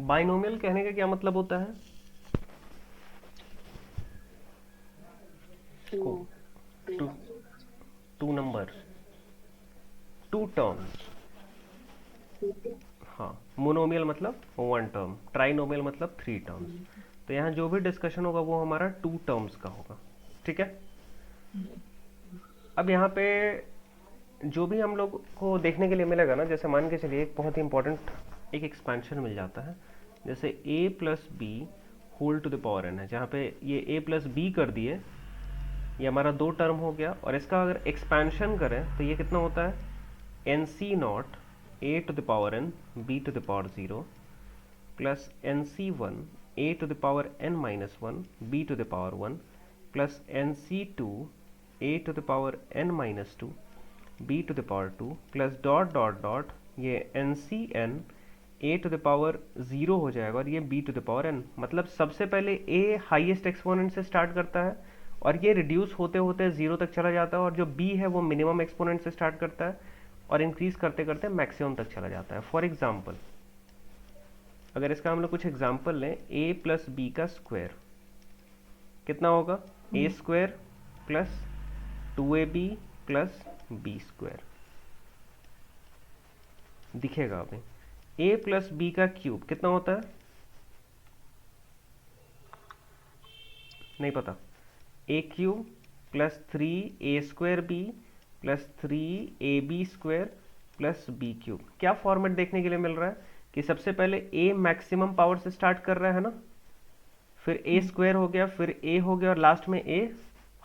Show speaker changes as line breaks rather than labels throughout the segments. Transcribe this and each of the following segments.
Binomial कहने का क्या मतलब होता है?
टू
को two two number, two terms. हाँ, मोनोमियल मतलब वन टर्म, ट्राइनोमियल मतलब थ्री टर्म्स। तो यहाँ जो भी डिस्कशन होगा वो हमारा टू टर्म्स का होगा। ठीक है। अब यहाँ पे जो भी हम लोग को देखने के लिए मिलेगा ना, जैसे मान के चलिए एक बहुत ही इंपॉर्टेंट एक एक्सपेंशन मिल जाता है, जैसे a plus b whole to the power n है, जहाँ पे ये a प्लस बी कर दिए, ये हमारा दो टर्म हो गया, और इसका अगर एक्सपेंशन करें तो ये कितना होता है, n C naught a to the power n b to the power zero plus n C one a to the power n minus one b to the power one plus n C two a to the power n minus two b to the power two plus dot dot dot ये n C n a to the power zero हो जाएगा, और ये b to the power N. मतलब सबसे पहले ए highest exponent से start करता है और ये रिड्यूस होते होते ज़ीरो तक चला जाता है, और जो बी है वो मिनिमम एक्सपोनेंट से स्टार्ट करता है और इंक्रीज करते करते मैक्सिमम तक चला जाता है। फॉर एग्जाम्पल, अगर इसका हम लोग कुछ एग्जाम्पल लें, ए प्लस बी का स्क्वायर कितना होगा, a square plus two a b plus b square दिखेगा अभी। ए प्लस बी का क्यूब कितना होता है, नहीं पता। A cube plus three a square b plus three a b square plus b cube. क्या फॉर्मेट देखने के लिए मिल रहा है कि सबसे पहले ए मैक्सिमम पावर से स्टार्ट कर रहा है ना, फिर ए स्क्वायर हो गया, फिर ए हो गया, और लास्ट में ए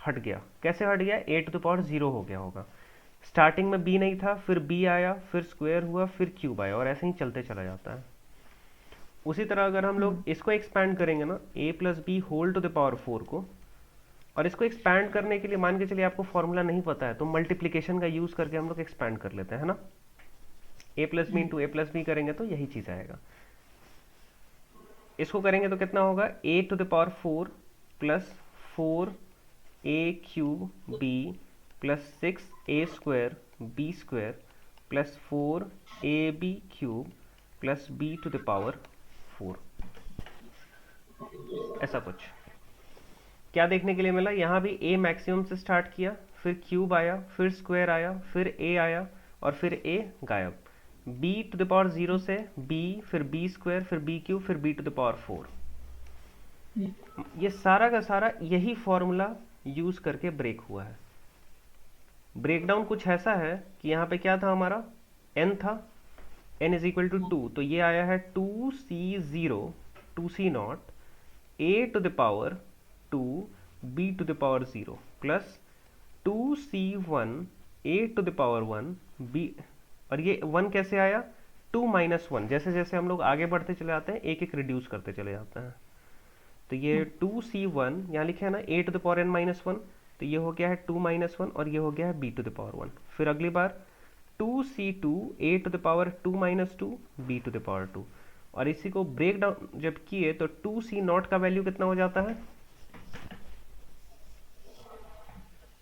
हट गया। कैसे हट गया, ए टू द पावर ज़ीरो हो गया होगा। स्टार्टिंग में बी नहीं था, फिर बी आया, फिर स्क्वायर हुआ, फिर क्यूब आया, और ऐसे ही चलते चला जाता है। उसी तरह अगर हम लोग इसको एक्सपैंड करेंगे ना, a plus b whole to the power four को, और इसको एक्सपैंड करने के लिए मान के चलिए आपको फॉर्मूला नहीं पता है, तो मल्टीप्लीकेशन का यूज करके हम लोग एक्सपैंड कर लेते हैं ना। A plus B into A plus B करेंगे तो यही चीज आएगा। इसको करेंगे तो कितना होगा, a to the power four plus four a cube b plus six a square b square plus four a b cube plus b to the power four. ऐसा कुछ क्या देखने के लिए मिला, यहाँ भी a मैक्सिमम से स्टार्ट किया, फिर क्यूब आया, फिर स्क्वायर आया, फिर a आया, और फिर a गायब। b to the power zero से b, फिर b स्क्वायर, फिर b क्यूब, फिर b to the power four. ये सारा का सारा यही फॉर्मूला यूज करके ब्रेक हुआ है। ब्रेकडाउन कुछ ऐसा है कि यहाँ पे क्या था हमारा, n था, n is equal to two, तो ये आया है two c zero two C naught a to the power two b to the power zero plus two c one a to the power one b, और ये one कैसे आया, to minus one. जैसे जैसे हम लोग आगे बढ़ते चले जाते हैं एक एक रिड्यूस करते चले जाते हैं, तो ये टू सी वन यहाँ लिखे है ना, a to the power n minus one, तो ये हो गया है टू माइनस वन, और ये हो गया है b to the power one. फिर अगली बार two C two a to the power two minus two b to the power two, और इसी को ब्रेक डाउन जब किए तो टू सी नॉट का वैल्यू कितना हो जाता है,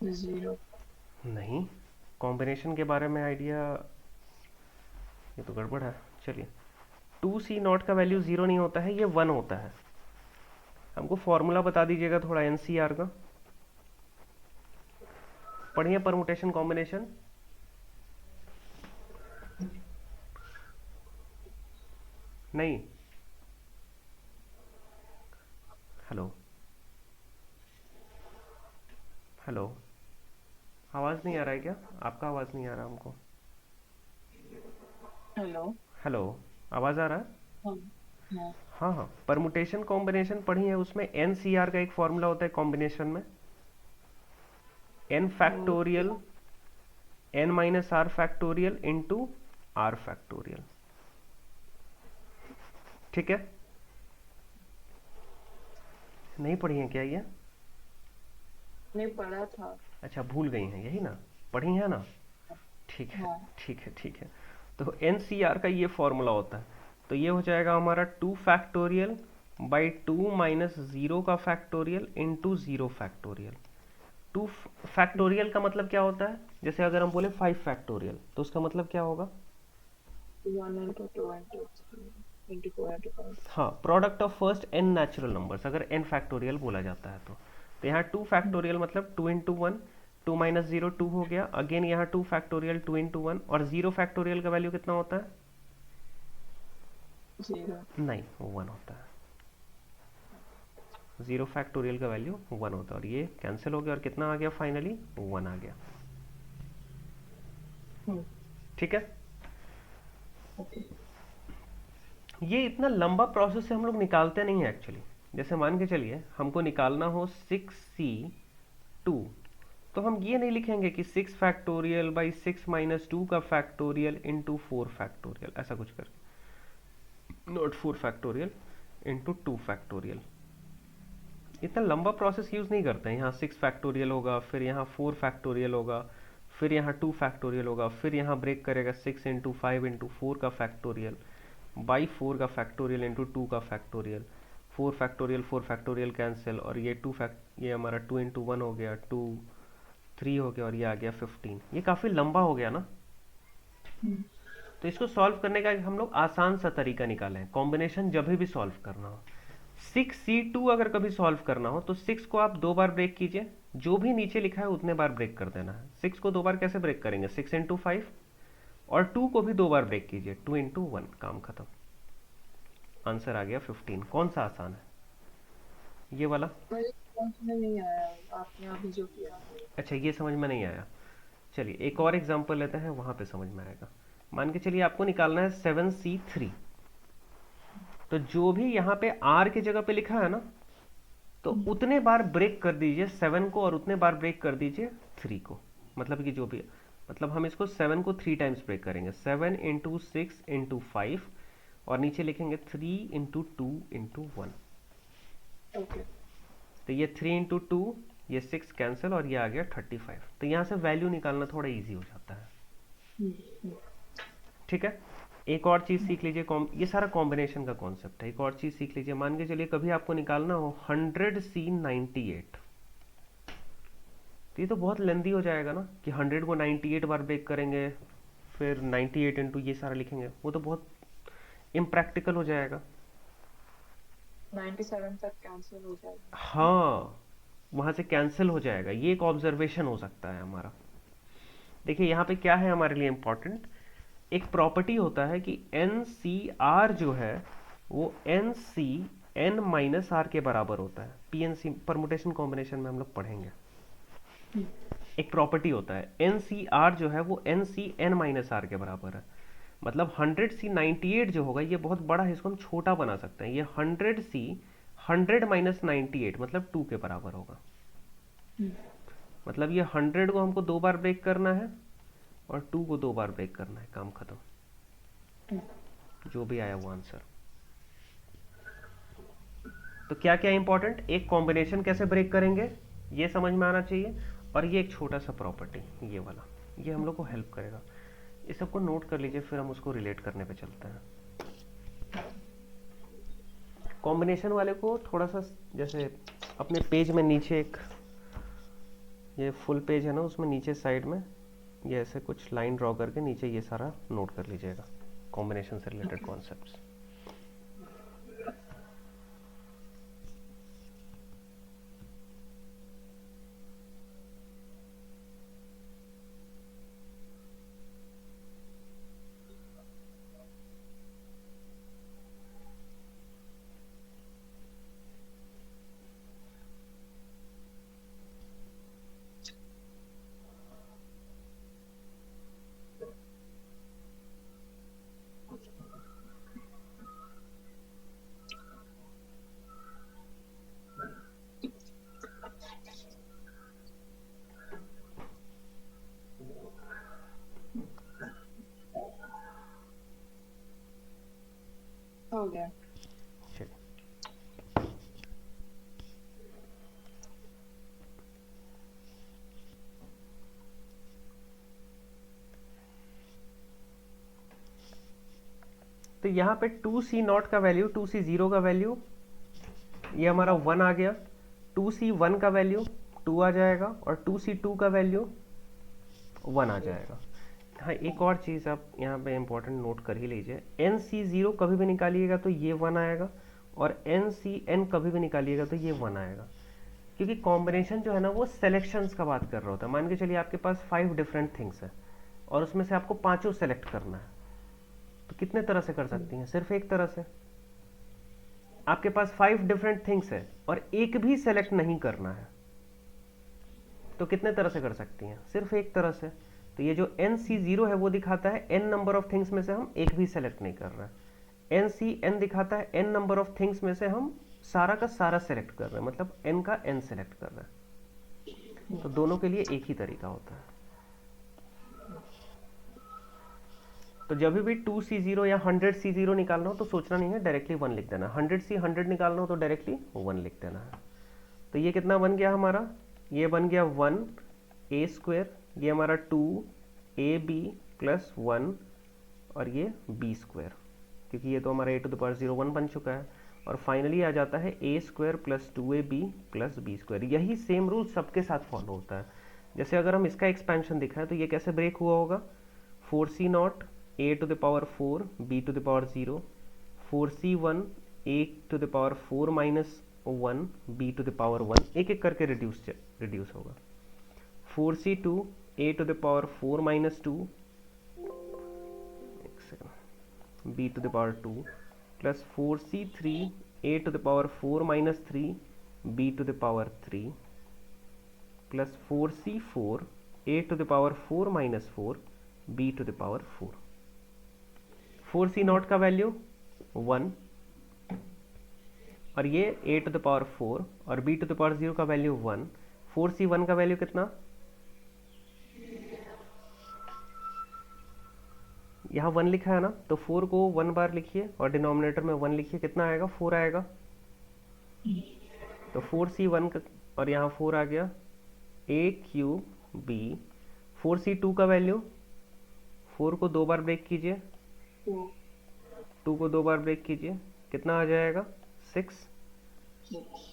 जीरो।
नहीं, कॉम्बिनेशन के बारे में आइडिया, ये तो गड़बड़ है। चलिए, टू सी नॉट का वैल्यू जीरो नहीं होता है, ये वन होता है। हमको फॉर्मूला बता दीजिएगा थोड़ा एनसीआर का, पढ़िए परमुटेशन कॉम्बिनेशन। नहीं, हेलो हेलो, आवाज़ नहीं आ रहा है क्या, आपका आवाज़ नहीं आ रहा हमको।
हेलो।
हेलो, आवाज़ आ रहा है।
हाँ हाँ।
हाँ हाँ, परमुटेशन कॉम्बिनेशन पढ़ी है, उसमें एनसीआर का एक फॉर्मूला होता है कॉम्बिनेशन में, n factorial n minus r factorial into r factorial. ठीक है, नहीं पढ़ी है क्या ये?
नहीं पढ़ा था।
अच्छा, भूल गई हैं, यही ना, पढ़ी है ना। ठीक है
हाँ।
ठीक है ठीक है। तो एनसीआर का ये फॉर्मूला होता है, तो ये हो जाएगा हमारा two factorial by two minus zero का factorial into zero factorial. Two factorial का मतलब क्या होता है, जैसे अगर हम बोले फाइव फैक्टोरियल तो उसका मतलब क्या होगा,
one into two into three. into 4 into 5.
हाँ, product of first n natural numbers, अगर n फैक्टोरियल बोला जाता है तो यहाँ 2 फैक्टोरियल मतलब 2 इंटू वन, 2 माइनस जीरो 2 हो गया। अगेन यहाँ 2 फैक्टोरियल 2 इंटू वन, और 0 फैक्टोरियल का वैल्यू कितना होता है?
0.
नहीं, वो 1 होता है। 0 फैक्टोरियल का वैल्यू 1 होता है, और ये कैंसिल हो गया, और कितना आ गया फाइनली? 1 आ गया। ठीक है,
Okay.
ये इतना लंबा प्रोसेस से हम लोग निकालते नहीं है एक्चुअली। जैसे मान के चलिए हमको निकालना हो 6c2, तो हम ये नहीं लिखेंगे कि 6 फैक्टोरियल बाई 6 माइनस 2 का फैक्टोरियल इंटू 4 फैक्टोरियल, ऐसा कुछ करके, नॉट 4 फैक्टोरियल इंटू 2 फैक्टोरियल। इतना लंबा प्रोसेस यूज नहीं करते हैं। यहाँ 6 फैक्टोरियल होगा, फिर यहाँ 4 फैक्टोरियल होगा, फिर यहाँ 2 फैक्टोरियल होगा, फिर यहाँ ब्रेक करेगा 6 इंटू 5 इंटू 4 का फैक्टोरियल बाई 4 का फैक्टोरियल इंटू 2 का फैक्टोरियल, 4 फैक्टोरियल कैंसिल, और ये हमारा 2 इंटू 1 हो गया, 2 3 हो गया, और ये आ गया 15। ये काफ़ी लंबा हो गया ना। तो इसको सॉल्व करने का हम लोग आसान सा तरीका निकालें, कॉम्बिनेशन जब भी सॉल्व करना हो। 6c2 अगर कभी सॉल्व करना हो तो 6 को आप 2 बार ब्रेक कीजिए, जो भी नीचे लिखा है उतने बार ब्रेक कर देना है। 6 को 2 बार कैसे ब्रेक करेंगे? 6 इंटू 5, और 2 को भी 2 बार ब्रेक कीजिए, 2 इंटू 1, काम खत्म। आंसर आ गया 15। कौन सा आसान है? ये वाला?
मुझे समझ में नहीं आया आपने अभी जो किया।
अच्छा, ये समझ में नहीं आया। चलिए एक और एग्जांपल लेते हैं, वहां पे समझ में आएगा। मान के चलिए आपको निकालना है 7c3, तो जो भी यहाँ पे r की जगह पे लिखा है ना, तो उतने बार ब्रेक कर दीजिए 7 को, और उतने बार ब्रेक कर दीजिए 3 को। मतलब कि जो भी, मतलब हम इसको 7 को 3 टाइम्स ब्रेक करेंगे, 7 इंटू 6 इंटू 5, और नीचे लिखेंगे 3 इंटू 2 इंटू 1।
Okay.
तो ये 3 इंटू 2, ये 6 कैंसिल, और ये आ गया 35। तो यहाँ से वैल्यू निकालना थोड़ा इजी हो जाता है। ठीक है, एक और चीज सीख लीजिए, ये सारा कॉम्बिनेशन का कॉन्सेप्ट है। एक और चीज सीख लीजिए, मान के चलिए कभी आपको निकालना हो 100c98, तो ये तो बहुत लेंदी हो जाएगा ना, कि 100 को 98 बार ब्रेक करेंगे, फिर 98 इंटू ये सारा लिखेंगे, वो तो बहुत इम्प्रैक्टिकल हो जाएगा।
97 तक कैंसिल हो जाएगा।
हाँ, वहां से कैंसिल हो जाएगा। ये एक ऑब्जर्वेशन हो सकता है हमारा। देखिए यहाँ पे क्या है हमारे लिए इम्पोर्टेंट, एक प्रॉपर्टी होता है कि NCR जो है वो NC N माइनस आर के बराबर होता है। PNC परमुटेशन कॉम्बिनेशन में हम लोग पढ़ेंगे। एक प्रॉपर्टी होता है NCR जो है वो NC N माइनस आर के बराबर है। मतलब 100c98 जो होगा ये बहुत बड़ा है, इसको हम छोटा बना सकते हैं। ये 100c 100 माइनस 98 मतलब 2 के बराबर होगा। मतलब ये 100 को हमको 2 बार ब्रेक करना है, और 2 को 2 बार ब्रेक करना है, काम खत्म। जो भी आया वो आंसर। तो क्या क्या इंपॉर्टेंट, एक कॉम्बिनेशन कैसे ब्रेक करेंगे ये समझ में आना चाहिए, और ये एक छोटा सा प्रॉपर्टी ये वाला, ये हम लोग को हेल्प करेगा। इस सबको नोट कर लीजिए, फिर हम उसको रिलेट करने पे चलते हैं। कॉम्बिनेशन वाले को थोड़ा सा, जैसे अपने पेज में नीचे एक, ये फुल पेज है ना, उसमें नीचे साइड में ये ऐसे कुछ लाइन ड्रॉ करके नीचे ये सारा नोट कर लीजिएगा, कॉम्बिनेशन से रिलेटेड कॉन्सेप्ट्स।
हो गया।
तो यहाँ पे 2c0 का वैल्यू, 2c0 का वैल्यू ये हमारा 1 आ गया, 2c1 का वैल्यू 2 आ जाएगा, और 2c2 का वैल्यू 1 आ जाएगा। हाँ, एक और चीज़ आप यहाँ पे इम्पोर्टेंट नोट कर ही लीजिए, एन सी ज़ीरो कभी भी निकालिएगा तो ये वन आएगा, और एन सी एन कभी भी निकालिएगा तो ये वन आएगा, क्योंकि कॉम्बिनेशन जो है ना वो सेलेक्शंस का बात कर रहा होता है। मान के चलिए आपके पास 5 डिफरेंट थिंग्स है और उसमें से आपको पांचों सेलेक्ट करना है, तो कितने तरह से कर सकती हैं? सिर्फ एक तरह से। आपके पास 5 डिफरेंट थिंग्स है और एक भी सेलेक्ट नहीं करना है, तो कितने तरह से कर सकती हैं? सिर्फ एक तरह से। तो ये जो एन सी ज़ीरो है वो दिखाता है एन नंबर ऑफ थिंग्स में से हम एक भी सेलेक्ट नहीं कर रहे हैं। एन सी एन दिखाता है एन नंबर ऑफ थिंग्स में से हम सारा का सारा सेलेक्ट कर रहे हैं, मतलब एन का एन सेलेक्ट कर रहे हैं। तो दोनों के लिए एक ही तरीका होता है। तो जब भी 2C0 या 100C0 निकालना हो तो सोचना नहीं है, डायरेक्टली 1 लिख देना। 100C 100 निकालना हो तो डायरेक्टली 1 लिख देना है। तो ये कितना बन गया हमारा? ये बन गया 1A², ये हमारा 2AB प्लस 1, और ये B², क्योंकि ये तो हमारा A⁴ 1 बन चुका है। और फाइनली आ जाता है A² plus 2AB plus B²। यही सेम रूल सबके साथ फॉलो होता है। जैसे अगर हम इसका एक्सपेंशन दिखाएं तो ये कैसे ब्रेक हुआ होगा? 4C0 A⁴ B⁴0, 4C1 A⁴ minus 1 B⁴1, एक एक करके रिड्यूस होगा। 4C2 A⁴ माइनस 2, एक second, B⁴2 plus 4C3 A⁴ minus 3 B⁴3 plus 4C4 A⁴ minus 4 B⁴4। 4C0 का वैल्यू 1, और ये A⁴ और B⁴0 का वैल्यू 1। 4C1 का वैल्यू कितना? यहाँ 1 लिखा है ना, तो 4 को 1 बार लिखिए और डिनोमिनेटर में 1 लिखिए, कितना आएगा? 4 आएगा। तो 4C1 और यहाँ 4 आ गया, A³ B। 4C2 का वैल्यू, 4 को 2 बार ब्रेक कीजिए, 2 को 2 बार ब्रेक कीजिए, कितना आ जाएगा? 6,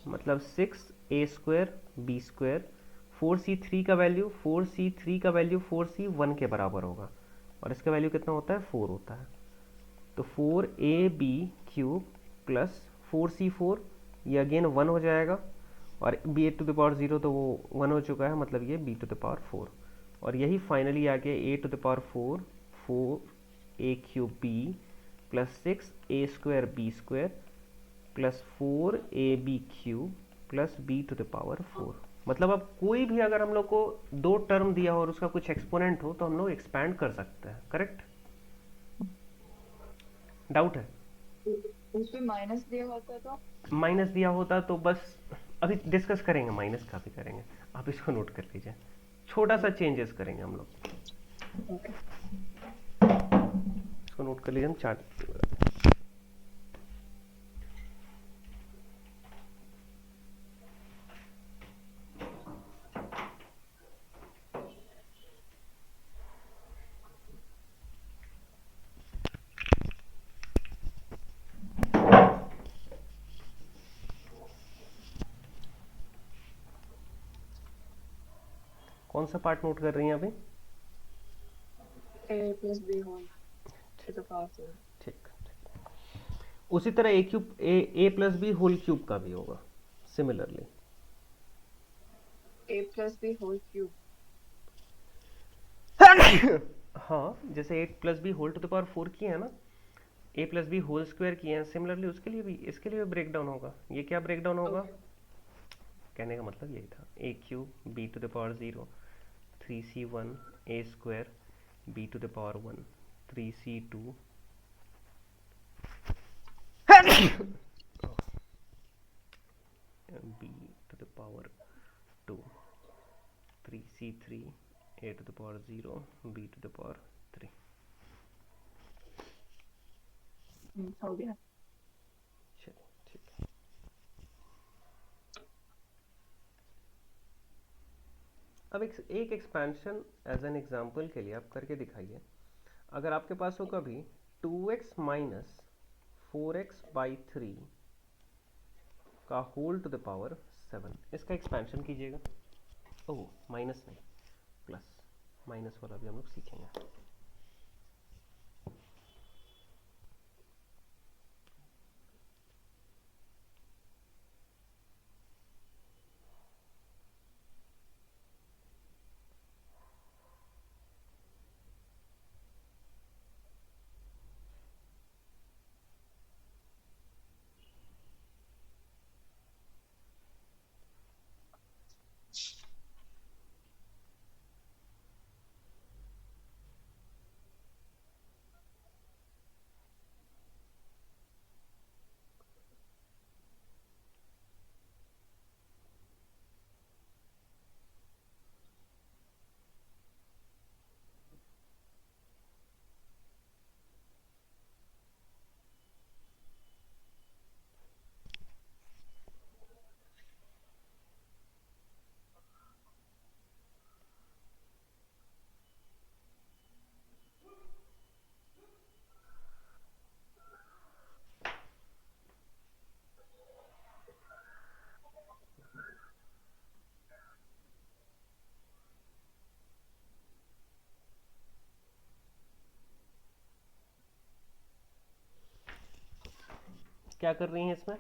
मतलब 6A² B²। 4C3 का वैल्यू, 4C1 के बराबर होगा, और इसका वैल्यू कितना होता है? 4 होता है। तो 4AB³ प्लस 4C4, ये अगेन 1 हो जाएगा, और B⁴ तो वो 1 हो चुका है, मतलब ये B⁴, और यही फाइनली आ गया A⁴ 4A³ B plus 6A² B² plus 4AB³ plus B⁴। मतलब अब कोई भी अगर हम लोग को दो टर्म दिया हो और उसका कुछ एक्सपोनेंट हो तो हम लोग एक्सपैंड कर सकते हैं। करेक्ट? डाउट है?
उसमें माइनस दिया होता तो?
माइनस दिया होता तो बस अभी डिस्कस करेंगे, माइनस का भी करेंगे, आप इसको नोट कर लीजिए। छोटा सा चेंजेस करेंगे हम लोग, इसको नोट कर लीजिए। हम चार्ट कौन सा पार्ट नोट कर रही हैं अभी?
A plus B whole to the power 4।
ठीक। उसी तरह a plus b whole cube का भी होगा similarly.
A plus B whole cube?
हाँ, जैसे 8 plus b whole to the power 4 किए हैं ना, a plus b whole square किए हैं, सिमिलरली उसके लिए भी, इसके लिए भी ब्रेक डाउन होगा। ये क्या ब्रेक डाउन होगा? कहने का मतलब यही था, A³ B⁴0 3C1 A² B⁴1 3C2 B⁴2 3C3 A⁴0 B⁴3।
हो गया।
चलिए ठीक है। अब एक एक्सपेंशन एज एन एग्जाम्पल के लिए आप करके दिखाइए। अगर आपके पास हो कभी 2x माइनस 4x/3 का होल टू द पावर 7, इसका एक्सपेंशन कीजिएगा। ओह, माइनस नहीं, प्लस, माइनस वाला भी हम लोग सीखेंगे। क्या कर रही हैं इसमें?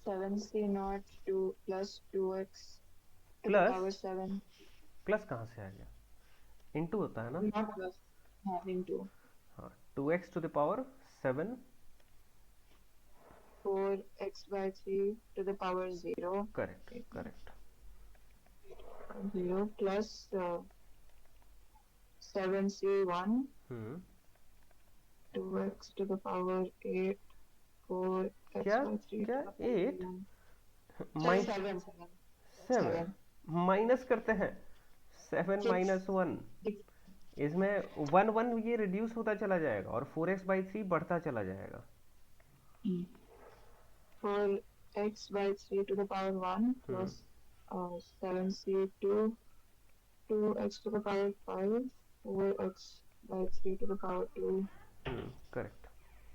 7c not 2 plus 2x to the
plus,
power 7
plus कहाँ से आ गया? इनटू होता है ना?
not plus into
हाँ, 2x to the power 7।
4x by 3 to the power 0
correct, correct.
0 plus 7c1
hmm.
2x to the power 8 4x
क्या?
by 3
क्या
to the power
8?
1 sorry
my
7
7 minus करते हैं, 7
6
माइनस 1, इसमें 1 1 ये रिड्यूस होता चला जाएगा और 4x/3 बढ़ता चला जाएगा।
4x by 3 to the power 1
hmm.
plus 7c2 2x to the power 5 4x by 3 to the power 2
correct.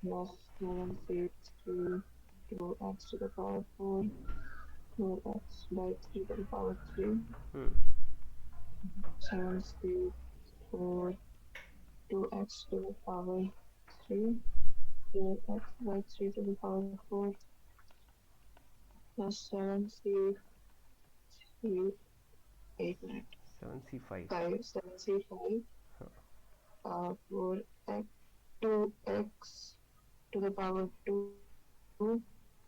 plus 7c3 2x to the power 4 4x by 3 to the power 3
hmm
7c4 2x to the power 3 4x by 3 to the power 4 plus 7c3 8 minute
7c5।
5 7c5
हाँ।
4x 2x to the power 2
hmm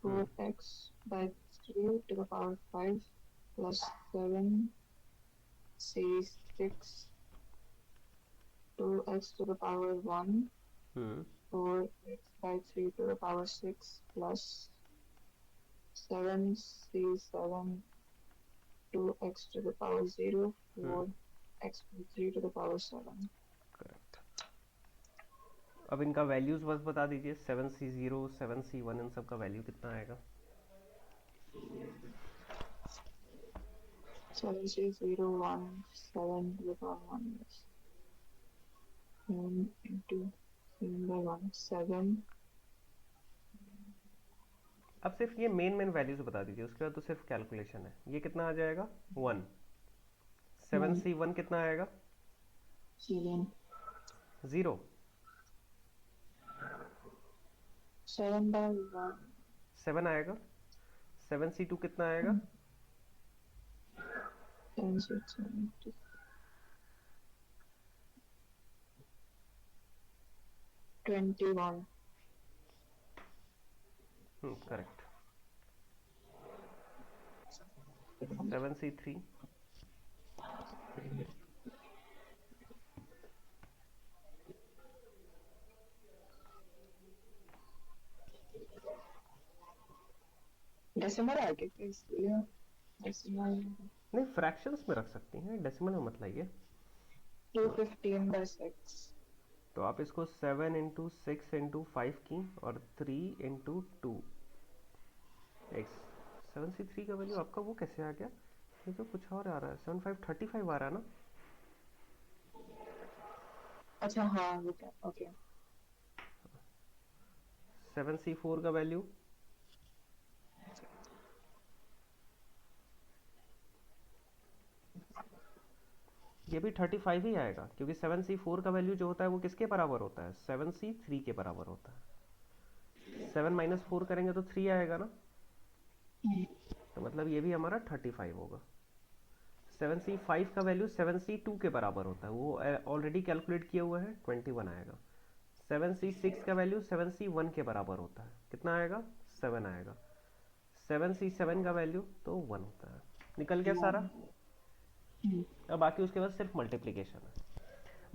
4x by 3 to the power 5 plus 7c6 2x to the power 1
hmm
4x by 3 to the power 6 plus 7c7 2x to the power 0 4x by 3 to the power 7
correct. अब इनका values बस बता दीजिए, 7c0 7c1 इन सब का value कितना आएगा?
7c01 7 to the power 1 yes 1 into 7 by 1 7
अब सिर्फ ये मेन वैल्यूज बता दीजिए, उसके बाद तो सिर्फ कैलकुलेशन है। ये कितना आ जाएगा? 1।
1
7c1 कितना आएगा?
7
0।
7 by 1
7 आएगा। 7c2 कितना आएगा?
10 6 7 21
करेक्ट। 7c3
डेसिमल आ गया इसलिए डेसिमल
नहीं, फ्रैक्शंस में रख सकती हैं, डेसिमल में मत लाइए।
215 by 6
तो आप इसको 7 इंटू 6 इंटू 5 की और 3 इंटू 2 एक्स। 7c3 का वैल्यू आपका वो कैसे आ गया? ये तो कुछ और आ रहा है, 7535 आ रहा है ना?
अच्छा हाँ वो क्या ओके
7c4 का वैल्यू ये भी 35 ही आएगा, क्योंकि 7c4 का वैल्यू जो होता है वो किसके बराबर होता है? 7c3 के बराबर होता है। 7 माइनस 4 करेंगे तो 3 आएगा ना, तो मतलब ये भी हमारा 35 होगा। 7c5 का वैल्यू 7c2 के बराबर होता है, वो ऑलरेडी कैलकुलेट किया हुआ है, 21 आएगा। 7c6 का वैल्यू 7c1 के बराबर होता है, कितना आएगा? 7 आएगा। 7c7 का वैल्यू तो 1 होता है। निकल गया सारा। अब बाकी उसके बाद सिर्फ मल्टीप्लीकेशन है।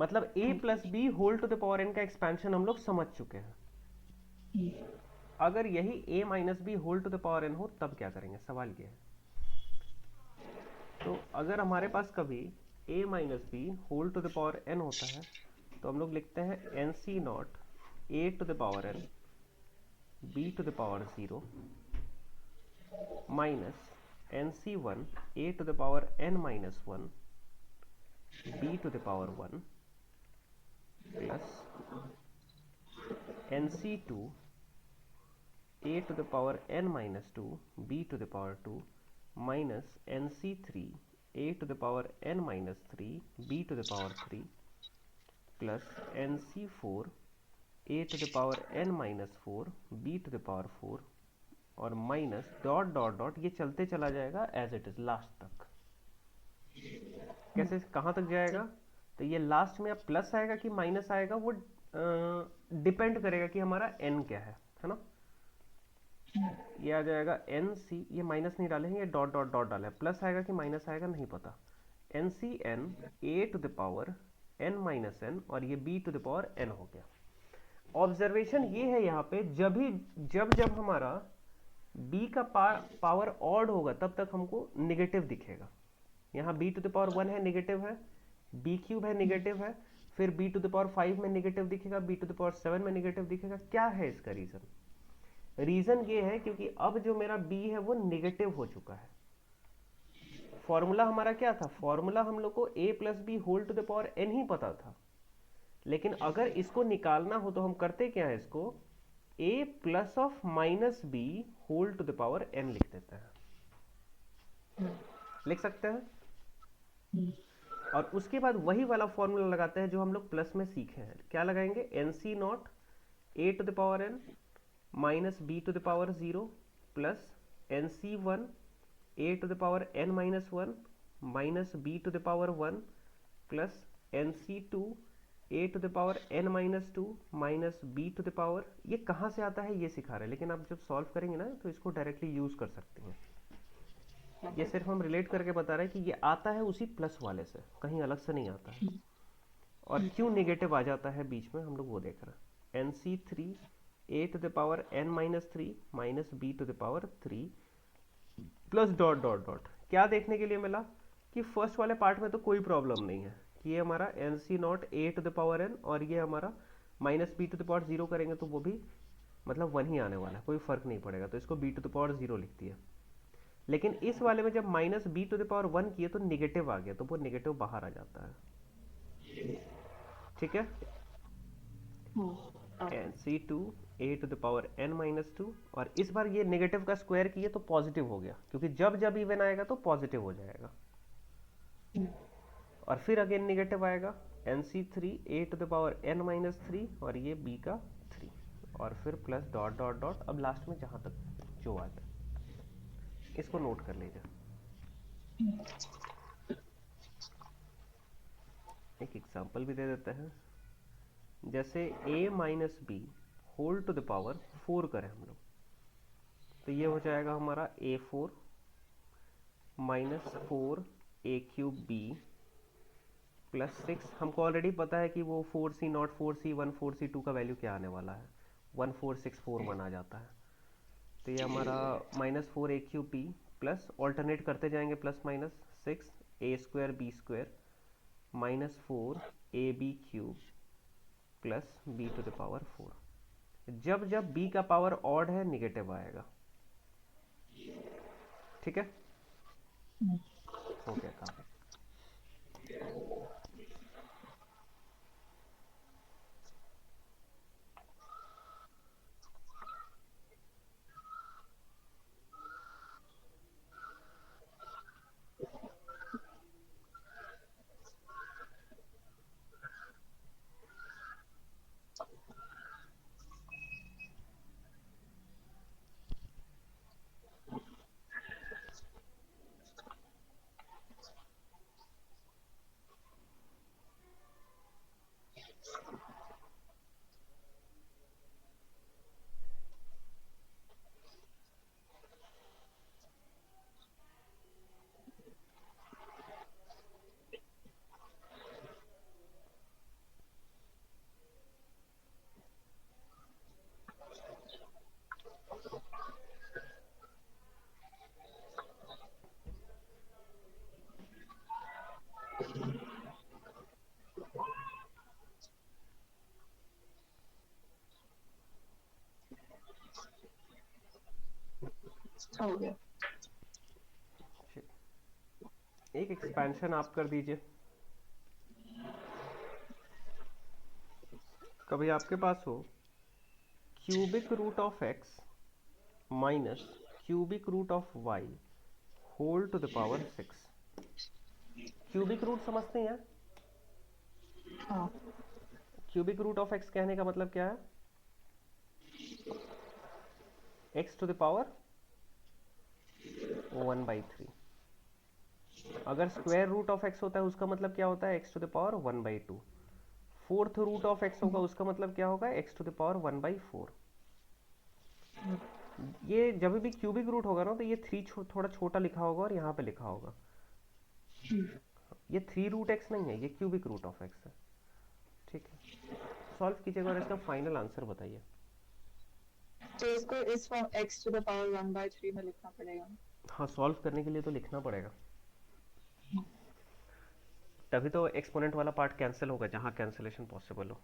मतलब a plus b whole to the power n का एक्सपेंशन हम लोग समझ चुके हैं। अगर यही a minus b whole to the power n हो तब क्या करेंगे, सवाल ये है। तो अगर हमारे पास कभी a minus b whole to the power n होता है तो हम लोग लिखते हैं n C naught a to the power n b to the power 0 minus n C one a to the power n minus 1 b to the power 1 plus n C two a to the power n minus 2 b to the power 2 minus n c three a to the power n minus 3 b to the power 3 plus n c four a to the power n minus 4 b to the power 4 और minus dot dot dot, ये चलते चला जाएगा as it is last तक। कैसे, कहाँ तक जाएगा? तो ये लास्ट में अब प्लस आएगा कि माइनस आएगा, वो डिपेंड करेगा कि हमारा n क्या है ना। ये आ जाएगा एन सी, ये माइनस नहीं डालेंगे, ये डॉट डॉट डॉट डाले, प्लस आएगा कि माइनस आएगा नहीं पता। N C n a to the power n minus n और ये b to the power n हो गया। ऑब्जर्वेशन ये है यहाँ पे, जब जब हमारा b का पावर ऑड होगा तब तक हमको निगेटिव दिखेगा। यहाँ b टू द पावर 1 है, निगेटिव है, b क्यूब है, निगेटिव है, फिर b टू द पावर 5 में निगेटिव दिखेगा, b टू द पावर 7 में निगेटिव दिखेगा। क्या है इसका रीजन? रीजन ये है क्योंकि अब जो मेरा b है वो निगेटिव हो चुका है। फॉर्मूला हमारा क्या था? फॉर्मूला हम लोग को a plus b whole to the power n ही पता था, लेकिन अगर इसको निकालना हो तो हम करते क्या है, इसको a plus of minus b whole to the power n लिख देते हैं, लिख सकते हैं। और उसके बाद वही वाला फॉर्मूला लगाते हैं जो हम लोग प्लस में सीखे हैं। क्या लगाएंगे? N C naught a to the power n minus b to the power 0 plus n C one a to the power n minus 1 minus b to the power 1 plus n C two a to the power n minus 2 minus b to the power, ये कहाँ से आता है ये सिखा रहे हैं, लेकिन आप जब सॉल्व करेंगे ना तो इसको डायरेक्टली यूज कर सकते हैं। ये सिर्फ हम रिलेट करके बता रहे हैं कि ये आता है उसी प्लस वाले से, कहीं अलग से नहीं आता है। और क्यों नेगेटिव आ जाता है बीच में हम लोग वो देख रहे हैं। N c three a to the power n minus 3 minus b to the power 3 plus dot dot dot. क्या देखने के लिए मिला कि फर्स्ट वाले पार्ट में तो कोई प्रॉब्लम नहीं है कि ये हमारा n C naught a to the power n और ये हमारा minus b to the power 0 करेंगे तो वो भी मतलब 1 ही आने वाला है, कोई फर्क नहीं पड़ेगा, तो इसको बी टू द पावर 0 लिख दिया। लेकिन इस वाले में जब minus b to the power 1 किए तो निगेटिव आ गया, तो वो निगेटिव बाहर आ जाता है। ठीक है, n C two a to the power n minus 2 और इस बार ये नेगेटिव का स्क्वायर किए तो पॉजिटिव हो गया, क्योंकि जब जब इवन आएगा तो पॉजिटिव हो जाएगा। और फिर अगेन नेगेटिव आएगा, n c three a to the power n minus 3 और ये b का 3 और फिर प्लस डॉट डॉट डॉट, अब लास्ट में जहां तक जो आ जाए इसको नोट कर लीजिए। एक एग्जांपल भी दे देते हैं, जैसे a minus b whole to the power 4 करें हम लोग, तो ये हो जाएगा हमारा a4 minus 4 a cube b plus 6। हमको ऑलरेडी पता है कि वो 4c नॉट 4c1 4c2 का वैल्यू क्या आने वाला है, 14641 आ जाता है। तो ये हमारा minus 4 a cube b plus alternate करते जाएंगे plus minus 6 a square b square minus 4 a b cube plus b to the power 4। जब जब b का पावर ऑड है निगेटिव आएगा। ठीक है, हो गया काम।
हो गया।
एक एक्सपेंशन आप कर दीजिए। कभी आपके पास हो cubic root of x minus cubic root of y whole to the power 6। Cubic root समझते हैं?
हाँ,
क्यूबिक रूट ऑफ एक्स कहने का मतलब क्या है? X to the power 1/3। अगर स्क्वायर रूट ऑफ एक्स होता है उसका मतलब क्या होता है, x to the power 1/2। Fourth root of x होगा उसका मतलब क्या होगा, एक्स टू द पावर 1/4। ये जब भी क्यूबिक रूट होगा ना तो ये थोड़ा छोटा लिखा होगा और यहाँ पे लिखा होगा। ये 3√x नहीं है, ये क्यूबिक रूट ऑफ एक्स है। ठीक है, सॉल्व कीजिएगा और इसका फाइनल आंसर बताइए।
तो इसको इस form x to the power 1/3 में लिखना पड़ेगा।
हाँ, सॉल्व करने के लिए तो लिखना पड़ेगा, तभी तो एक्सपोनेंट वाला पार्ट कैंसिल होगा जहाँ कैंसिलेशन पॉसिबल हो।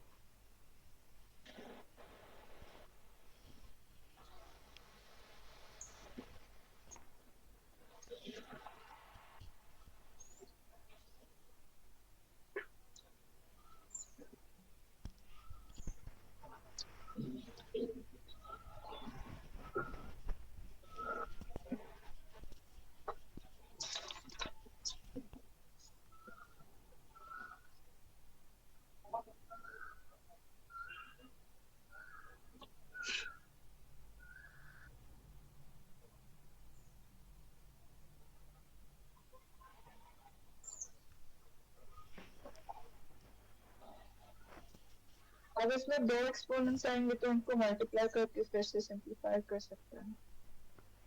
अब इसमें दो एक्सपोनेंट्स आएंगे तो उनको मल्टीप्लाई करके फिर से सिंपलीफाई कर सकते हैं,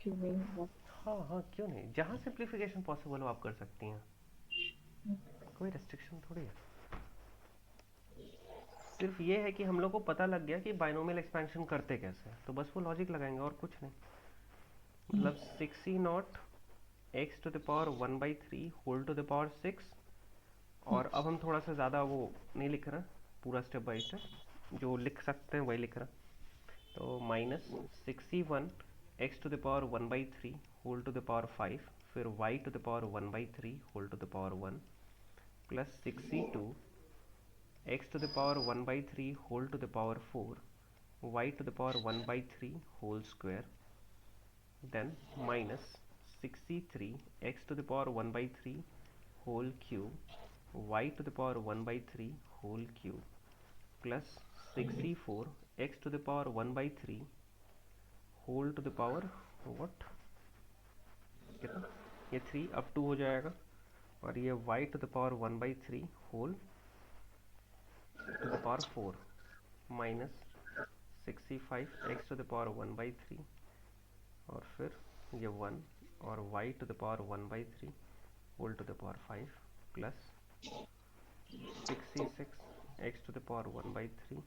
क्यों नहीं होगा।
हाँ हाँ, क्यों नहीं, जहाँ सिंप्लीफिकेशन पॉसिबल हो आप कर सकती हैं, कोई रेस्ट्रिक्शन थोड़ी है। सिर्फ ये है कि हम लोग को पता लग गया कि बाइनोमियल एक्सपेंशन करते कैसे हैं, तो बस वो लॉजिक लगाएंगे और कुछ नहीं। मतलब 6e0 x to the power 1/3 whole to the power 6। और अब हम थोड़ा सा ज़्यादा वो नहीं लिख रहे, पूरा स्टेप बाय स्टेप जो लिख सकते हैं वही लिख रहे। तो -6e1 x to the power 1/3 whole to the power 5, फिर y to the power 1/3 whole to the power 1, plus 6e2 x to the power 1/3 whole to the power 4, y to the power 1/3 whole square, then -6e3 x to the power 1/3 whole cube, y to the power 1/3 whole cube, plus 6e4 x to the power 1/3 whole to the power what, कितना, ये 3 अब 2 हो जाएगा, और ये y to the power 1/3 whole to the power 4 minus 6e5 x to the power 1/3, और फिर ये 1 और y to the power 1/3 whole to the power 5 plus 6e6 x to the power 1/3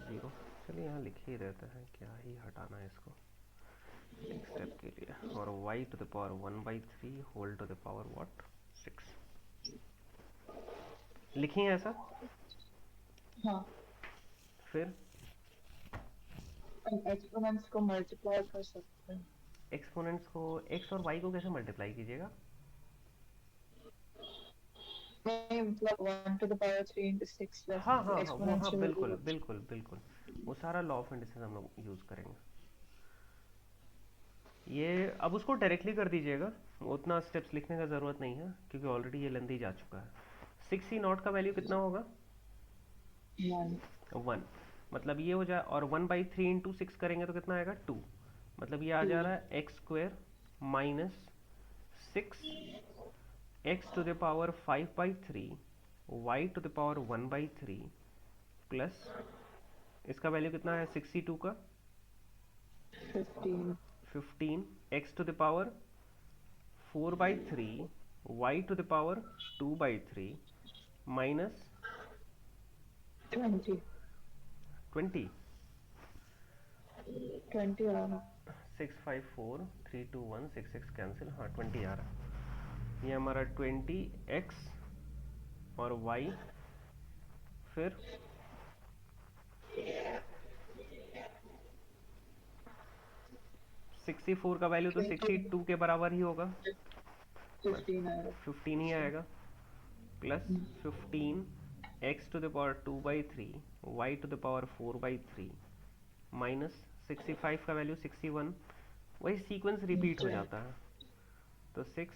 0। चलिए यहाँ लिख ही देते हैं, क्या ही हटाना है इसको एक स्टेप के लिए, और y to the power 1/3 whole to the power what 6 लिखिए ऐसा।
हाँ,
फिर
एक्सपोनेंट्स को मल्टीप्लाई कर सकते हैं।
एक्सपोनेंट्स को x और y को कैसे मल्टीप्लाई कीजिएगा,
नहीं मतलब 1 to the power 3 into 6 plus
हाँ हाँ हाँ, वो हाँ,
एक्सपोनेंशियल
बिल्कुल बिल्कुल बिल्कुल, वो सारा लॉ ऑफ इंडिसेस हम लोग यूज़ करेंगे। ये अब उसको डायरेक्टली कर दीजिएगा, उतना स्टेप्स लिखने का ज़रूरत नहीं है क्योंकि ऑलरेडी ये लेंदी जा चुका है। 6e0 का वैल्यू कितना होगा, 1, मतलब ये हो जाए, और 1/3 इंटू 6 करेंगे तो कितना आएगा 2, मतलब ये आ जा रहा है x square minus 6 x to the power 5/3 y to the power 1/3 plus इसका वैल्यू कितना है 62 का 15 x to the power 4/3 y to the power 2/3 minus
20
20
आना
6 5 4 3 2 1 6 6 कैंसिल, हाँ 20 आ रहा है। ये हमारा 20x और y, फिर 64 का वैल्यू तो 62 के बराबर ही होगा, 15 ही आएगा, plus 15 x to the power 2/3 y to the power 4/3 minus 65 का वैल्यू 61, वही सीक्वेंस रिपीट हो जाता है। तो 6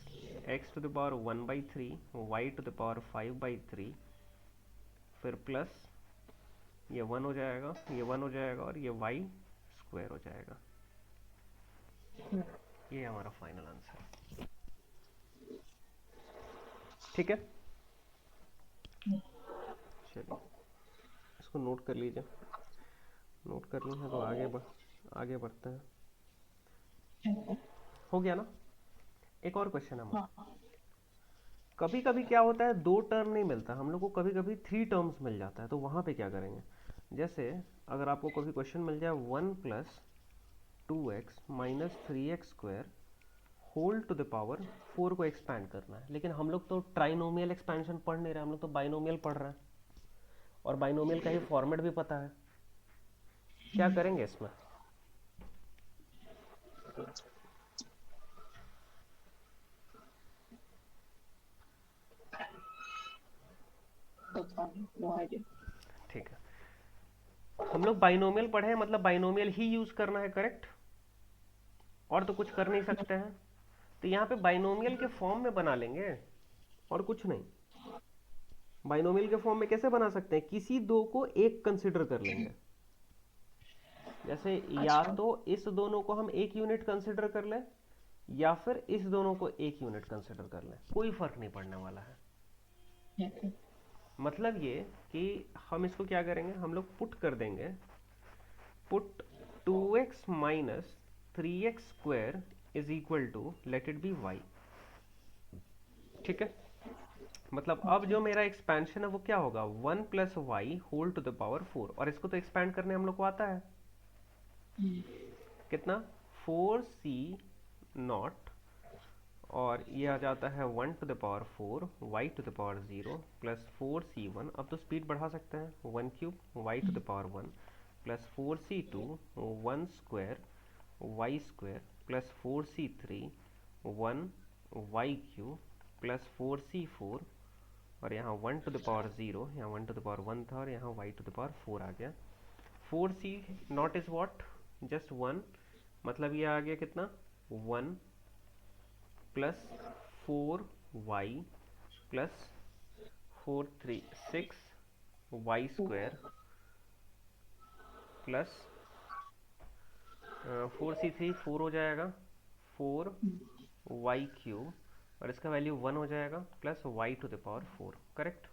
x to the power 1/3 y to the power 5/3, फिर प्लस ये 1 हो जाएगा, ये 1 हो जाएगा, और ये y स्क्वायर हो जाएगा। ये हमारा फाइनल आंसर। ठीक है, चलिए इसको नोट कर लीजिए। नोट कर ली है तो आगे बढ़ते हैं। हो गया ना? एक और क्वेश्चन है हमारा।
हाँ।
कभी कभी क्या होता है, दो टर्म नहीं मिलता हम लोग को, कभी कभी थ्री टर्म्स मिल जाता है, तो वहाँ पे क्या करेंगे? जैसे अगर आपको कभी क्वेश्चन मिल जाए 1 + 2x - 3x² whole to the power 4 को एक्सपैंड करना है, लेकिन हम लोग तो ट्राइनोमियल एक्सपेंशन पढ़ नहीं रहे, हम लोग तो बाइनोमियल पढ़ रहे हैं, और बाइनोमियल का ही फॉर्मेट भी पता है। क्या करेंगे इसमें?
पता नहीं, नो आइडिया।
ठीक है, हम लोग बाइनोमियल पढ़े हैं, मतलब बाइनोमियल ही यूज करना है, करेक्ट? और तो कुछ कर नहीं सकते हैं, तो यहाँ पे बाइनोमियल के फॉर्म में बना लेंगे, और कुछ नहीं। बाइनोमियल के फॉर्म में कैसे बना सकते हैं? किसी दो को एक कंसिडर कर लेंगे। जैसे या
अच्छा।
तो इस दोनों को हम एक यूनिट कंसिडर कर लें, या फिर इस दोनों को एक यूनिट कंसिडर कर लें, कोई फर्क नहीं पड़ने वाला है। मतलब ये कि हम इसको क्या करेंगे, हम लोग पुट कर देंगे, put 2x - 3x² is equal to, let it be y। ठीक है, मतलब अब जो मेरा एक्सपेंशन है वो क्या होगा, 1 + y whole to the power 4, और इसको तो एक्सपैंड करने हम लोग को आता है, कितना, 4c0, और ये आ जाता है 1 ⁴ y⁴ प्लस 4c1। अब तो स्पीड बढ़ा सकते हैं, 1³ y⁴ plus 4c2 1² plus 4c3 1 plus 4c4, और यहाँ 1⁴ यहाँ 1⁴ था, और यहाँ y⁴ आ गया। 4c0 इज वॉट, जस्ट 1, मतलब ये आ गया कितना, 1 plus 4y plus 6y² plus 4c3 4 हो जाएगा, 4y³ और इसका वैल्यू 1 हो जाएगा, प्लस y⁴ करेक्ट।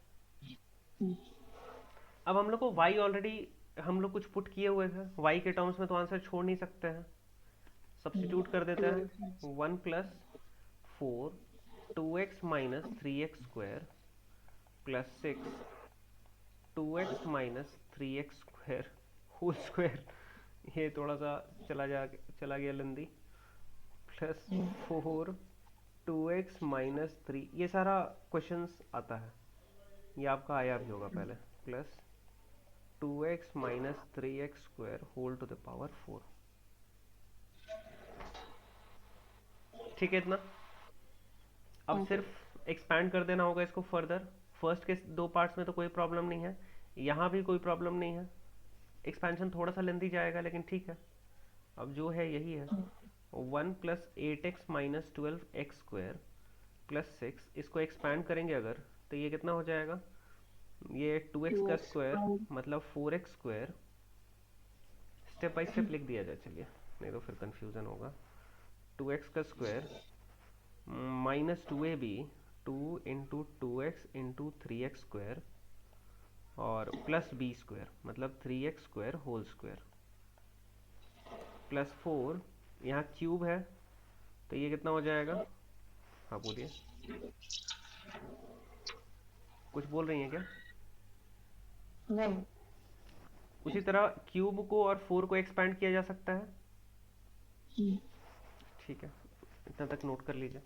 अब हम लोग को y ऑलरेडी हम लोग कुछ पुट किए हुए थे, y के टर्म्स में तो आंसर छोड़ नहीं सकते हैं, सब्स्टिट्यूट कर देते हैं। 1 + 4 2x - 3x² plus 6 2x - 3x² whole square, ये थोड़ा सा चला गया लंदी, प्लस 4 2x - 3, ये सारा क्वेश्चंस आता है, ये आपका आया भी होगा पहले, plus 2x - 3x² whole to the power 4। ठीक है इतना? अब सिर्फ एक्सपैंड कर देना होगा इसको फर्दर। फर्स्ट के दो पार्ट्स में तो कोई प्रॉब्लम नहीं है, यहाँ भी कोई प्रॉब्लम नहीं है, एक्सपेंशन थोड़ा सा लेंदी जाएगा लेकिन ठीक है। अब जो है यही है, 1 + 8x - 12x² प्लस 6, इसको एक्सपैंड करेंगे अगर, तो ये कितना हो जाएगा, ये 2x का स्क्वायर मतलब 4x²। स्टेप बाय स्टेप लिख दिया जाए, चलिए, नहीं तो फिर कंफ्यूजन होगा। 2x का स्क्वायर -2ab 2 × 2x × 3x² और प्लस b² मतलब 3x² होल स्क्वायर प्लस 4, यहाँ क्यूब है तो ये कितना हो जाएगा, हाँ बोलिए, कुछ बोल रही हैं क्या?
नहीं।
उसी तरह क्यूब को और 4 को एक्सपैंड किया जा सकता है। ठीक है, इतना तक नोट कर लीजिए।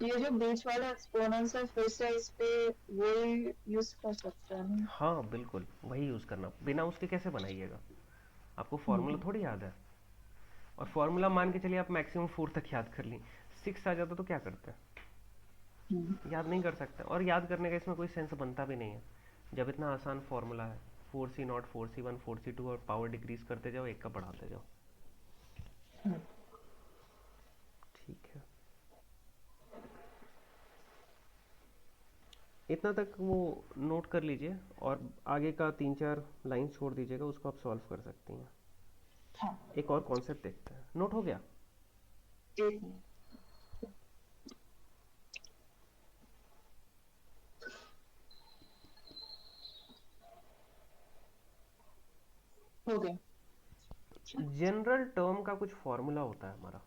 ये जो बीच वाला एक्सपोनेंस है, फिर से इस पे वही यूज कर सकते हैं ना?
हाँ बिल्कुल वही यूज़ करना, बिना उसके कैसे बनाइएगा, आपको फॉर्मूला थोड़ी याद है, और फॉर्मूला मान के चलिए आप मैक्सिमम 4 तक याद कर ली, 6 आ जाता तो क्या करते हैं, याद नहीं कर सकते, और याद करने का इसमें कोई सेंस बनता भी नहीं है जब इतना आसान फॉर्मूला है। 4c0 4c1 4c2 और पावर डिक्रीज करते जाओ, एक का बढ़ाते जाओ। ठीक है, इतना तक वो नोट कर लीजिए और आगे का 3-4 लाइन छोड़ दीजिएगा, उसको आप सॉल्व कर सकती हैं।
हाँ।
एक और कॉन्सेप्ट देखते हैं। नोट हो गया?
एक मिनट। हो गया।
जनरल टर्म का कुछ फॉर्मूला होता है हमारा,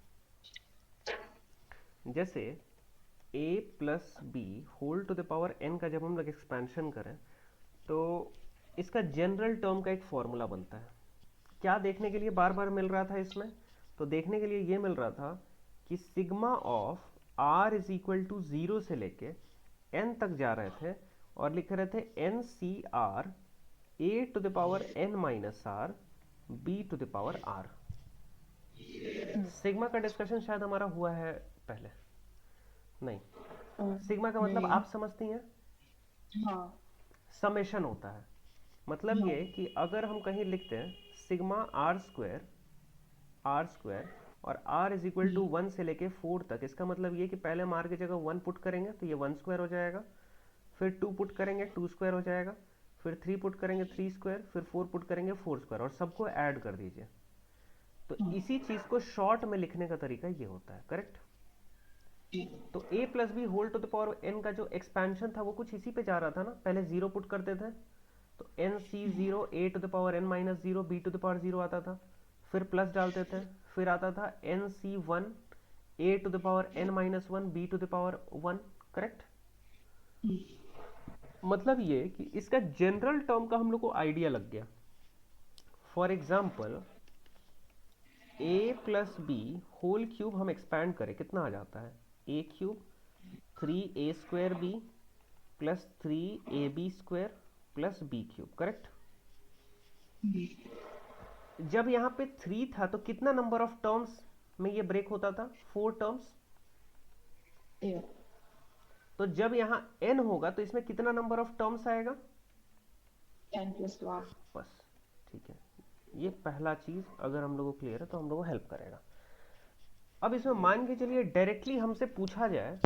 जैसे a plus b whole to the power n का जब हम लोग एक्सपेंशन करें तो इसका जनरल टर्म का एक फॉर्मूला बनता है। क्या देखने के लिए बार बार मिल रहा था इसमें? तो देखने के लिए ये मिल रहा था कि sigma of r is equal to 0 से लेके n तक जा रहे थे और लिख रहे थे n C r a to the power n minus r b to the power r। Sigma का डिस्कशन शायद हमारा हुआ है पहले। नहीं, सिग्मा का मतलब
नहीं।
आप समझती हैं,
हाँ।
समेशन होता है। मतलब
हाँ।
ये कि अगर हम कहीं लिखते हैं सिग्मा आर स्क्वायर और आर इज इक्वल टू 1 से लेके 4 तक, इसका मतलब ये कि पहले हम आर की जगह 1 पुट करेंगे तो ये 1 स्क्वायर हो जाएगा, फिर 2 पुट करेंगे 2 स्क्वायर हो जाएगा, फिर 3 पुट करेंगे 3 स्क्वायर, फिर 4 पुट करेंगे 4 स्क्वायर और सबको ऐड कर दीजिए। तो इसी चीज को शॉर्ट में लिखने का तरीका ये होता है, करेक्ट? तो a plus b whole to the power n का जो एक्सपेंशन था वो कुछ इसी पे जा रहा था ना। पहले जीरो पुट करते थे तो n c zero a to the power n minus zero b to the power zero आता था, फिर प्लस डालते थे, फिर आता था n C one a to the power n minus one b to the power one, correct? मतलब ये कि इसका जनरल टर्म का हम लोग को आइडिया लग गया। For example a plus b whole cube हम एक्सपैंड करें, कितना आ जाता है? A cube 3a² b plus 3ab² plus b cube, correct? जब यहाँ पे 3 था तो कितना नंबर ऑफ टर्म्स में ये ब्रेक होता था? 4 टर्म्स। तो जब यहाँ n होगा तो इसमें कितना नंबर ऑफ टर्म्स आएगा?
n+1।
बस, ठीक है। ये पहला चीज अगर हम लोगों को क्लियर है तो हम लोगों को हेल्प करेगा। अब इसमें मान के चलिए डायरेक्टली हमसे पूछा जाए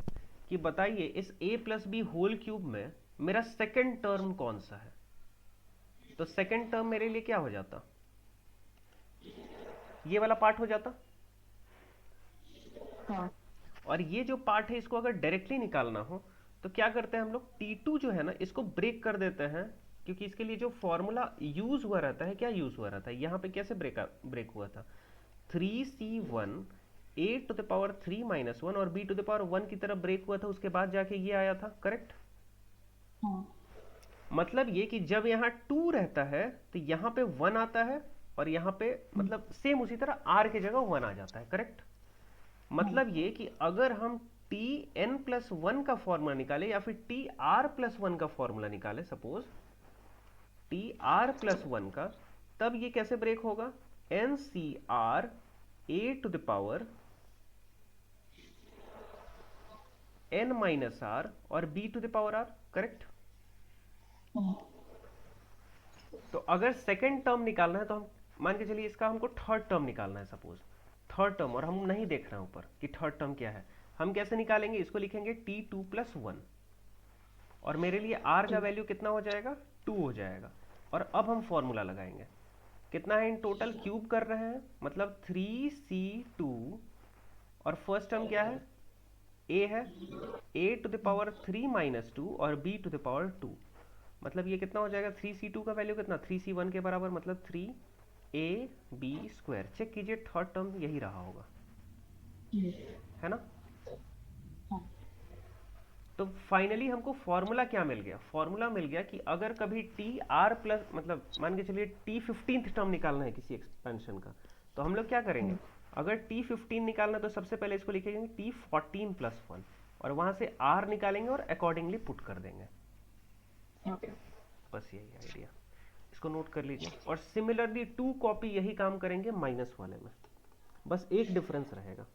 कि बताइए इस a plus b whole cube में मेरा सेकंड टर्म कौन सा है, तो सेकंड टर्म मेरे लिए क्या हो जाता? ये वाला पार्ट हो जाता।
हाँ।
और ये जो पार्ट है इसको अगर डायरेक्टली निकालना हो तो क्या करते हैं हम लोग? T2 जो है ना इसको ब्रेक कर देते हैं, क्योंकि इसके लिए जो फॉर्मूला यूज हुआ रहता है, क्या यूज हुआ रहता है यहाँ पे? कैसे ब्रेक हुआ था? 3c1 a to the power 3 minus 1 और b टू द पावर 1 की तरफ ब्रेक हुआ था, उसके बाद जाके ये आया था, करेक्ट?
हाँ।
मतलब ये कि जब यहाँ 2 रहता है तो यहाँ पे 1 आता है और यहाँ पे मतलब सेम उसी तरह r की जगह 1 आ जाता है, करेक्ट? मतलब ये कि अगर हम टी एन प्लस वन का फॉर्मूला निकाले या फिर टी आर प्लस वन का फॉर्मूला निकाले, suppose T r plus one का, तब ये कैसे ब्रेक होगा? N C r a to the power n minus r और b to the power r, correct? तो अगर सेकेंड टर्म निकालना है तो हम मान के चलिए इसका हमको थर्ड टर्म निकालना है, सपोज थर्ड टर्म, और हम नहीं देख रहे हैं ऊपर कि थर्ड टर्म क्या है। हम कैसे निकालेंगे? इसको लिखेंगे t2+1 और मेरे लिए r का वैल्यू कितना हो जाएगा? 2 हो जाएगा। और अब हम फॉर्मूला लगाएंगे। कितना है इन टोटल? क्यूब कर रहे हैं, मतलब 3c2 और फर्स्ट टर्म क्या है? a है, a to the power 3 minus 2 और b टू द पावर 2। मतलब ये कितना हो जाएगा? 3c2 का वैल्यू कितना? 3c1 के बराबर, मतलब 3ab²। चेक कीजिए थर्ड टर्म यही रहा होगा, है ना? तो फाइनली हमको फॉर्मूला क्या मिल गया? फॉर्मूला मिल गया कि अगर कभी टी आर प्लस, मतलब मान के चलिए टी 15th टर्म निकालना है किसी एक्सपेंशन का, तो हम लोग क्या करेंगे? अगर टी 15 निकालना है तो सबसे पहले इसको लिखेंगे टी 14+1 और वहां से आर निकालेंगे और अकॉर्डिंगली पुट कर देंगे। बस यही आइडिया, इसको नोट कर लीजिए। और सिमिलरली 2 कॉपी यही काम करेंगे माइनस वाले में, बस एक डिफरेंस रहेगा।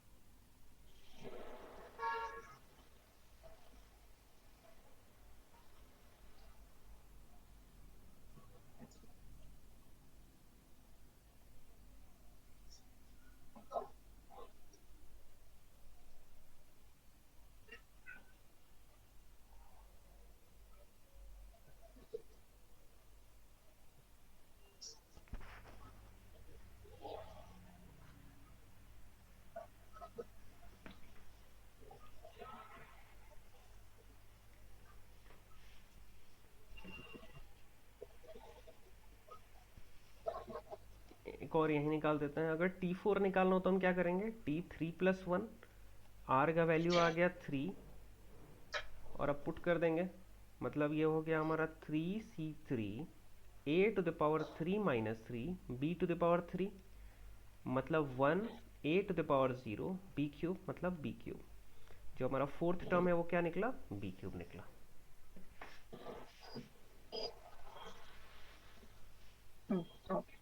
एक और यही निकाल देते हैं। अगर T4 निकालना हो तो हम क्या करेंगे, T3+1, R का वैल्यू आ गया 3 और अब पुट कर देंगे, मतलब ये हो गया हमारा 3C3 a⁻³ - 3 b⁻3, मतलब 1 a⁻0 b³ मतलब b³। जो हमारा फोर्थ टर्म है वो क्या निकला, b³ निकला।
ओके।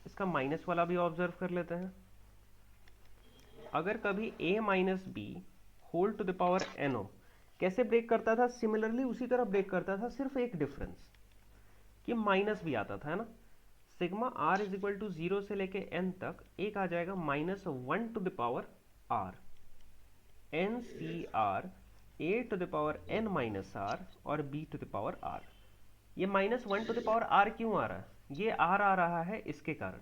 इसका माइनस वाला भी ऑब्जर्व कर लेते हैं। अगर कभी a - b whole to the power n हो, कैसे ब्रेक करता था, सिमिलरली उसी तरह ब्रेक करता था, सिर्फ एक डिफरेंस कि माइनस भी आता था, है ना। Sigma r is equal to 0 से लेके n तक एक आ जाएगा -1 to the power r, n c r a⁻n - r और b⁻r। ये -1 टू द पावर r क्यों आ रहा है, ये r आ रहा है इसके कारण,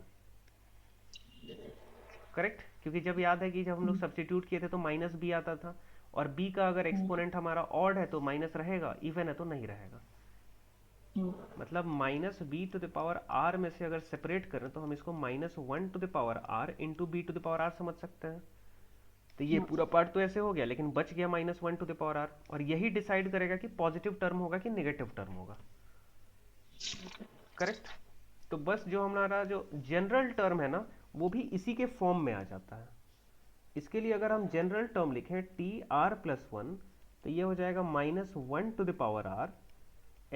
करेक्ट। क्योंकि जब याद है कि जब हम लोग सब्स्टिट्यूट किए थे तो माइनस बी आता था, और बी का अगर एक्सपोनेंट हमारा ऑड है तो माइनस रहेगा, इवन है तो नहीं रहेगा। मतलब -b⁻r में से अगर सेपरेट करें तो हम इसको -1 to the power r into b⁻r समझ सकते हैं। तो ये पूरा पार्ट तो ऐसे हो गया, लेकिन बच गया -1 टू द पावर r, और यही डिसाइड करेगा कि पॉजिटिव टर्म होगा कि नेगेटिव टर्म होगा, करेक्ट। तो बस जो हमारा जो जनरल टर्म है ना, वो भी इसी के फॉर्म में आ जाता है। इसके लिए अगर हम जनरल टर्म लिखें TR+1, तो ये हो जाएगा -1 to the power r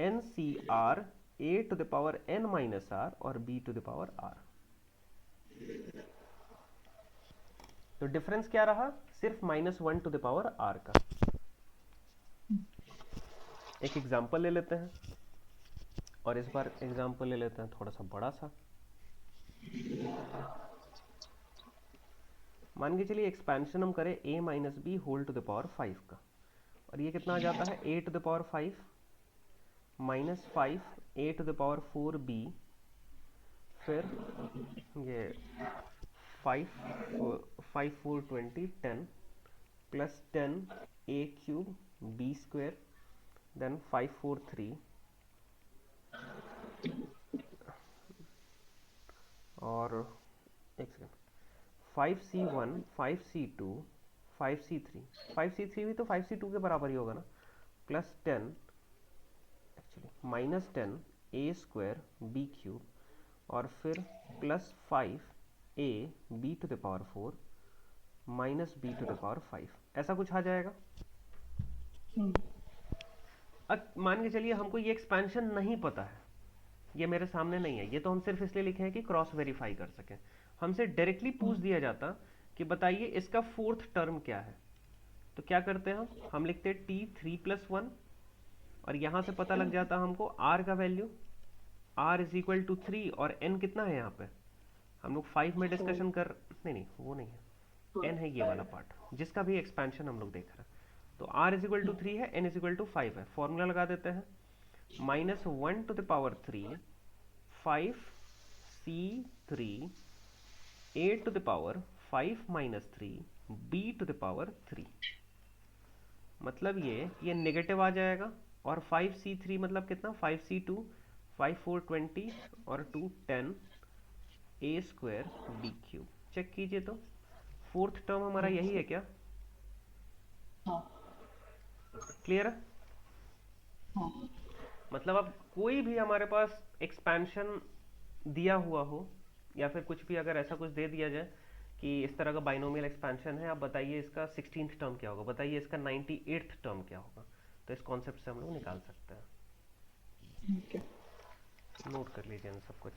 NCR a⁻n - r और b⁻r। तो डिफरेंस क्या रहा, सिर्फ -1 टू द पावर r का। एक एग्जांपल ले लेते हैं, और इस बार एग्जांपल ले लेते हैं थोड़ा सा बड़ा सा। मान के चलिए एक्सपेंशन हम करें a - b whole to the power 5 का, और ये कितना आ जाता है, a to the power 5 -5 a to the power 4b, फिर ये 5 5 4 20 10 प्लस 10 a³ b² देन 5 4 3 और एक second 5c1 5c2 5c3 5c3 भी तो 5c2 के बराबर ही होगा ना, प्लस 10 एक्चुअली -10 a² b³ और फिर plus 5 a b⁻4 minus b⁻5, ऐसा कुछ आ जाएगा। अब मान के चलिए हमको ये एक्सपेंशन नहीं पता है, ये मेरे सामने नहीं है, ये तो हम सिर्फ इसलिए लिखे हैं कि क्रॉस वेरीफाई कर सकें। हमसे डायरेक्टली पूछ दिया जाता कि बताइए इसका फोर्थ टर्म क्या है, तो क्या करते हैं हम लिखते हैं T3+1, और यहाँ से पता लग जाता हमको r का value, r is equal to 3, और n कितना है यहाँ पे, हम लोग 5 में डिस्कशन कर, नहीं वो नहीं है, n है ये वाला पार्ट जिसका भी एक्सपेंशन हम लोग देख रहे हैं। तो r इज इक्वल टू 3 है, n इज इक्वल टू 5 है, फॉर्मूला लगा देते हैं, -1 to the power 3 5c3 a to the power 5 - 3 b⁻3, मतलब ये नेगेटिव आ जाएगा, और 5c3 मतलब कितना, 5c2 5 4 20 और 2 10 a² b³। चेक कीजिए तो फोर्थ टर्म हमारा यही है क्या, क्लियर है। मतलब अब कोई भी हमारे पास एक्सपेंशन दिया हुआ हो, या फिर कुछ भी अगर ऐसा कुछ दे दिया जाए कि इस तरह का बाइनोमियल एक्सपेंशन है, आप बताइए इसका 16th टर्म क्या होगा, बताइए इसका 98th टर्म क्या होगा, तो इस कॉन्सेप्ट से हम लोग निकाल सकते हैं। नोट कर लीजिए इन सब कुछ।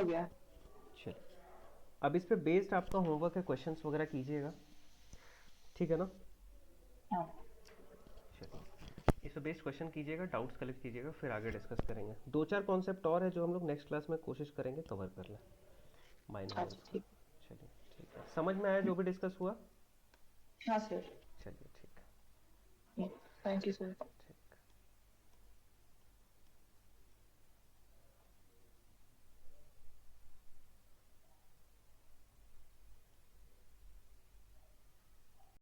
हो गया।
चलिए, अब इस पे बेस्ड आपका होमवर्क है, क्वेश्चंस वगैरह कीजिएगा, ठीक है ना?
हाँ
चलिए, इस पे बेस्ड क्वेश्चन कीजिएगा, डाउट्स कलेक्ट कीजिएगा, फिर आगे डिस्कस करेंगे। दो चार कॉन्सेप्ट और है जो हम लोग नेक्स्ट क्लास में कोशिश करेंगे कवर कर लें
अच्छा
बाइनोमियल्स का।
ठीक
चलिए ठीक है, समझ में आया
है।
जो भी डिस्कस हुआ?
हाँ सर।
चलिए ठीक है।
Thank you sir.